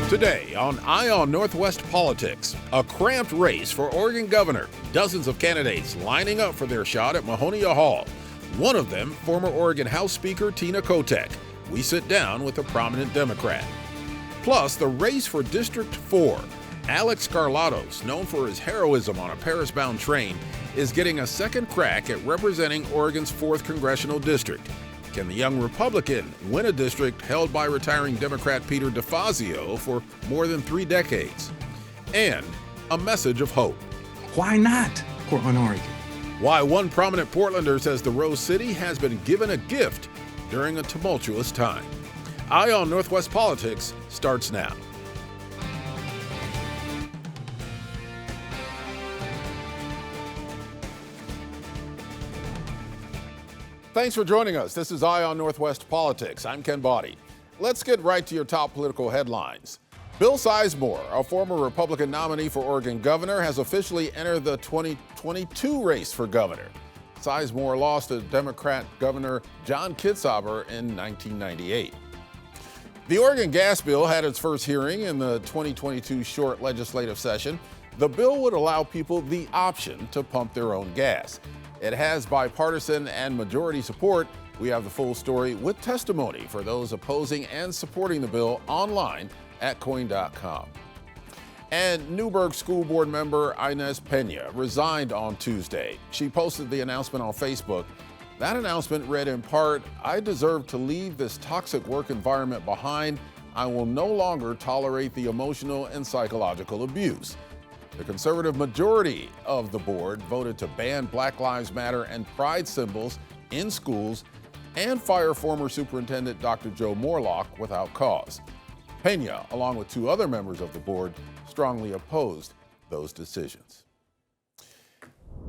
Today on Eye on Northwest Politics, a cramped race for Oregon governor. Dozens of candidates lining up for their shot at Mahonia Hall. One of them, former Oregon House Speaker Tina Kotek. We sit down with a prominent Democrat. Plus, the race for District 4. Alex Garlatos, known for his heroism on a Paris-bound train, is getting a second crack at representing Oregon's 4th congressional district. Can the young Republican win a district held by retiring Democrat Peter DeFazio for more than 3 decades? And a message of hope. Why not Portland, Oregon? Why one prominent Portlander says the Rose City has been given a gift during a tumultuous time. Eye on Northwest Politics starts now. Thanks for joining us. This is Eye on Northwest Politics. I'm Ken Body. Let's get right to your top political headlines. Bill Sizemore, a former Republican nominee for Oregon governor, has officially entered the 2022 race for governor. Sizemore lost to Democrat Governor John Kitzhaber in 1998. The Oregon gas bill had its first hearing in the 2022 short legislative session. The bill would allow people the option to pump their own gas. It has bipartisan and majority support. We have the full story with testimony for those opposing and supporting the bill online at coin.com. And Newburgh School Board member Inez Pena resigned on Tuesday. She posted the announcement on Facebook. That announcement read in part, "I deserve to leave this toxic work environment behind. I will no longer tolerate the emotional and psychological abuse." The conservative majority of the board voted to ban Black Lives Matter and pride symbols in schools and fire former Superintendent Dr. Joe Morlock without cause. Pena, along with 2 other members of the board, strongly opposed those decisions.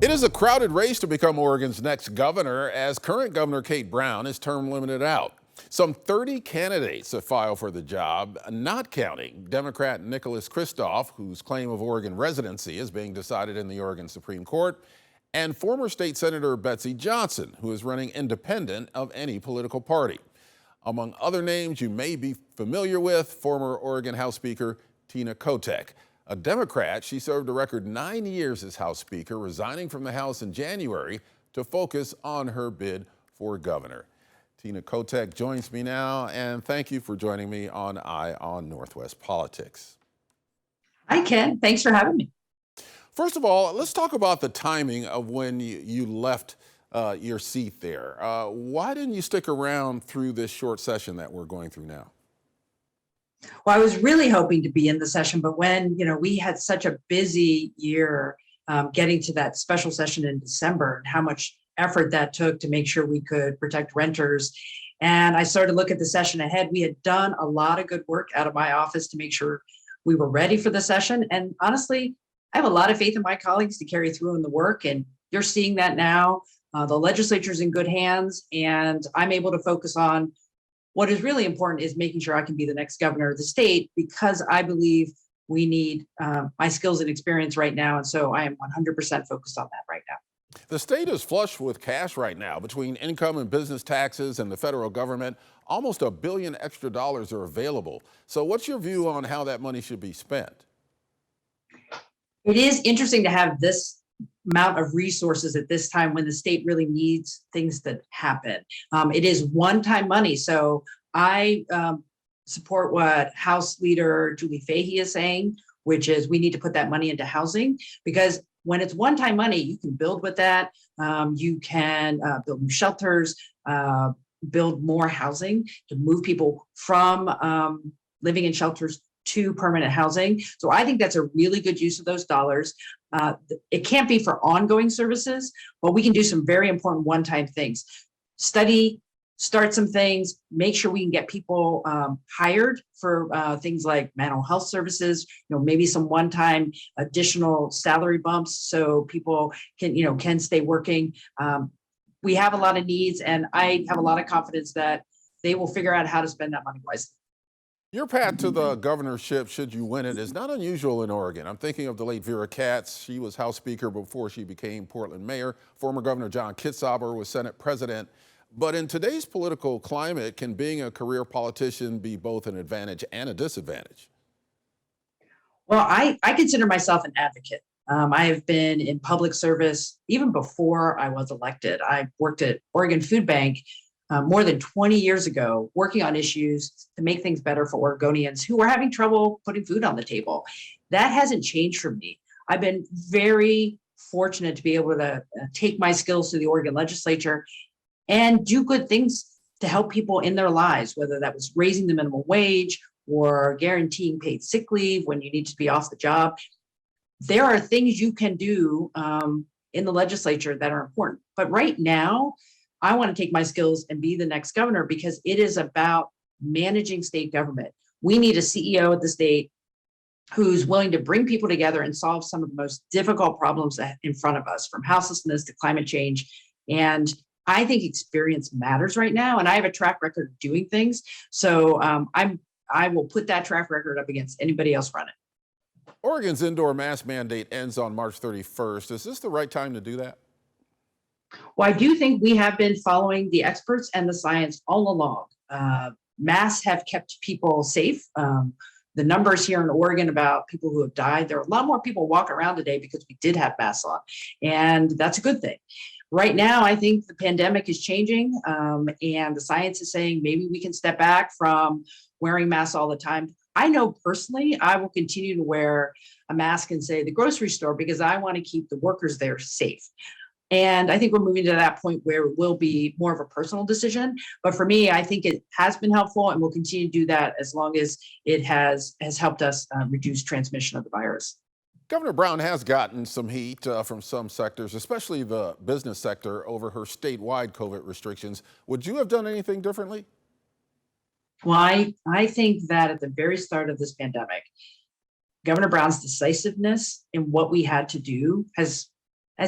It is a crowded race to become Oregon's next governor, as current Governor Kate Brown is term limited out. Some 30 candidates have filed for the job, not counting Democrat Nicholas Kristof, whose claim of Oregon residency is being decided in the Oregon Supreme Court, and former State Senator Betsy Johnson, who is running independent of any political party. Among other names you may be familiar with, former Oregon House Speaker Tina Kotek. A Democrat, she served a record 9 years as House Speaker, resigning from the House in January to focus on her bid for governor. Tina Kotek joins me now, and thank you for joining me on Eye on Northwest Politics. Hi, Ken. Thanks for having me. First of all, let's talk about the timing of when you left your seat there. Why didn't you stick around through this short session that we're going through now? Well, I was really hoping to be in the session, but when we had such a busy year getting to that special session in December, and how much effort that took to make sure we could protect renters. And I started to look at the session ahead. We had done a lot of good work out of my office to make sure we were ready for the session. And honestly, I have a lot of faith in my colleagues to carry through in the work. And you're seeing that now. The legislature's in good hands, and I'm able to focus on what is really important, is making sure I can be the next governor of the state, because I believe we need my skills and experience right now. And so I am 100% focused on that right now. The state is flush with cash right now. Between income and business taxes and the federal government, almost $1 billion extra dollars are available. So what's your view on how that money should be spent? It is interesting to have this amount of resources at this time when the state really needs things to happen. It is one-time money. So I support what House Leader Julie Fahey is saying, which is we need to put that money into housing, because when it's one-time money, you can build with that. You can build new shelters, build more housing to move people from living in shelters to permanent housing. So I think that's a really good use of those dollars. It can't be for ongoing services, but we can do some very important one-time things. Start some things, make sure we can get people hired for things like mental health services, maybe some one-time additional salary bumps so people can stay working. We have a lot of needs, and I have a lot of confidence that they will figure out how to spend that money wisely. Your path to the governorship, should you win it, is not unusual in Oregon. I'm thinking of the late Vera Katz. She was House Speaker before she became Portland mayor. Former Governor John Kitzhaber was Senate president. But in today's political climate, can being a career politician be both an advantage and a disadvantage? Well, I consider myself an advocate. I have been in public service even before I was elected. I worked at Oregon Food Bank more than 20 years ago, working on issues to make things better for Oregonians who were having trouble putting food on the table. That hasn't changed for me. I've been very fortunate to be able to take my skills to the Oregon legislature and do good things to help people in their lives, whether that was raising the minimum wage or guaranteeing paid sick leave when you need to be off the job. There are things you can do in the legislature that are important. But right now, I want to take my skills and be the next governor because it is about managing state government. We need a CEO at the state who's willing to bring people together and solve some of the most difficult problems in front of us, from houselessness to climate change. And I think experience matters right now, and I have a track record of doing things. So I will put that track record up against anybody else running. Oregon's indoor mask mandate ends on March 31st. Is this the right time to do that? Well, I do think we have been following the experts and the science all along. Masks have kept people safe. The numbers here in Oregon about people who have died, there are a lot more people walking around today because we did have masks on, and that's a good thing. Right now, I think the pandemic is changing, and the science is saying maybe we can step back from wearing masks all the time. I know personally, I will continue to wear a mask in, say, the grocery store because I want to keep the workers there safe. And I think we're moving to that point where it will be more of a personal decision. But for me, I think it has been helpful and will continue to do that as long as it has helped us reduce transmission of the virus. Governor Brown has gotten some heat from some sectors, especially the business sector, over her statewide COVID restrictions. Would you have done anything differently? Well, I think that at the very start of this pandemic, Governor Brown's decisiveness in what we had to do has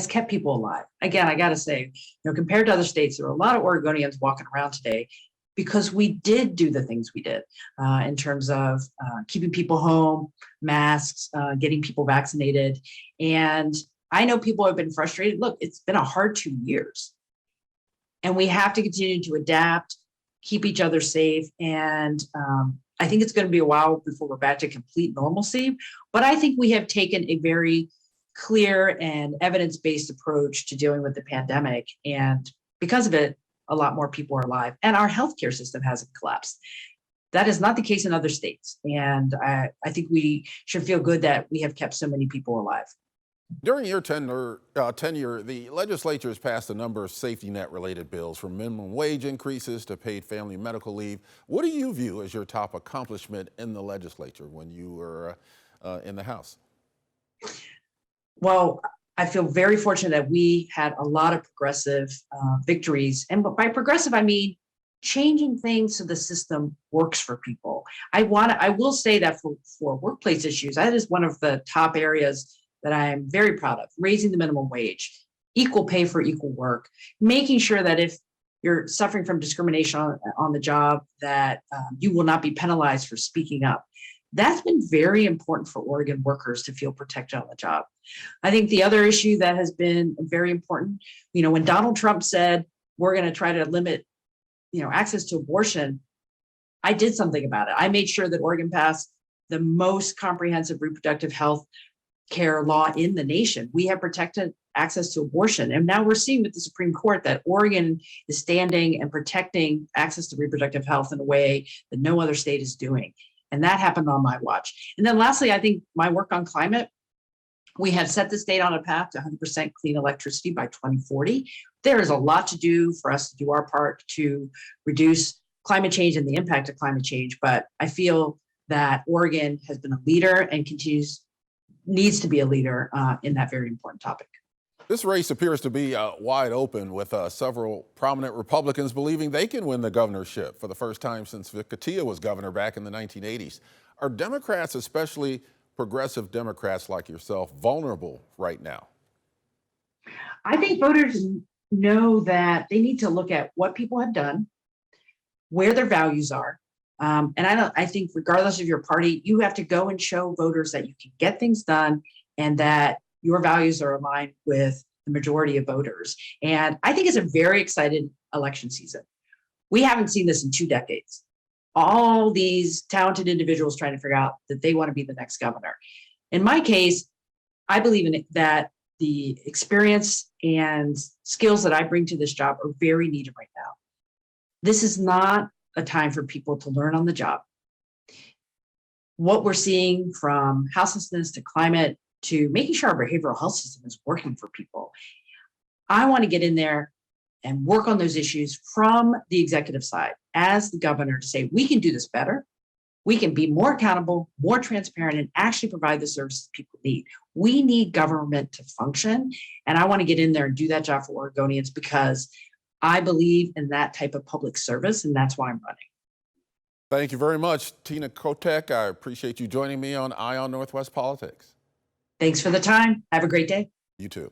kept people alive. Again, I got to say, compared to other states, there are a lot of Oregonians walking around today because we did do the things we did in terms of keeping people home, masks, getting people vaccinated. And I know people have been frustrated. Look, it's been a hard 2 years. And we have to continue to adapt, keep each other safe. And I think it's going to be a while before we're back to complete normalcy. But I think we have taken a very clear and evidence-based approach to dealing with the pandemic. And because of it, a lot more people are alive and our healthcare system hasn't collapsed. That is not the case in other states. And I think we should feel good that we have kept so many people alive. During your tenure, the legislature has passed a number of safety net related bills, from minimum wage increases to paid family medical leave. What do you view as your top accomplishment in the legislature when you were in the House? Well, I feel very fortunate that we had a lot of progressive victories. And by progressive, I mean changing things so the system works for people. I will say that for workplace issues, that is one of the top areas that I am very proud of: raising the minimum wage, equal pay for equal work, making sure that if you're suffering from discrimination on the job, that you will not be penalized for speaking up. That's been very important for Oregon workers to feel protected on the job. I think the other issue that has been very important, when Donald Trump said we're going to try to limit, access to abortion, I did something about it. I made sure that Oregon passed the most comprehensive reproductive health care law in the nation. We have protected access to abortion. And now we're seeing with the Supreme Court that Oregon is standing and protecting access to reproductive health in a way that no other state is doing. And that happened on my watch. And then lastly, I think my work on climate, we have set the state on a path to 100% clean electricity by 2040. There is a lot to do for us to do our part to reduce climate change and the impact of climate change. But I feel that Oregon has been a leader and needs to be a leader in that very important topic. This race appears to be wide open, with several prominent Republicans believing they can win the governorship for the first time since Vic Katia was governor back in the 1980s. Are Democrats, especially progressive Democrats like yourself, vulnerable right now? I think voters know that they need to look at what people have done, where their values are. And I think regardless of your party, you have to go and show voters that you can get things done and that your values are aligned with the majority of voters. And I think it's a very exciting election season. We haven't seen this in 2 decades. All these talented individuals trying to figure out that they want to be the next governor. In my case, I believe in it that the experience and skills that I bring to this job are very needed right now. This is not a time for people to learn on the job. What we're seeing from houselessness to climate to making sure our behavioral health system is working for people. I want to get in there and work on those issues from the executive side as the governor to say, we can do this better. We can be more accountable, more transparent, and actually provide the services people need. We need government to function. And I want to get in there and do that job for Oregonians because I believe in that type of public service, and that's why I'm running. Thank you very much, Tina Kotek. I appreciate you joining me on Eye on Northwest Politics. Thanks for the time. Have a great day. You too.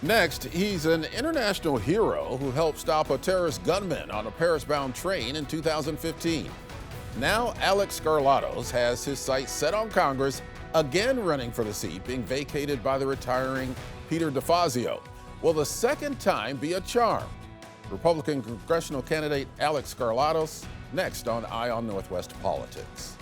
Next, he's an international hero who helped stop a terrorist gunman on a Paris-bound train in 2015. Now Alex Skarlatos has his sights set on Congress, again running for the seat being vacated by the retiring Peter DeFazio. Will the second time be a charm? Republican congressional candidate Alex Skarlatos, next on Eye on Northwest Politics.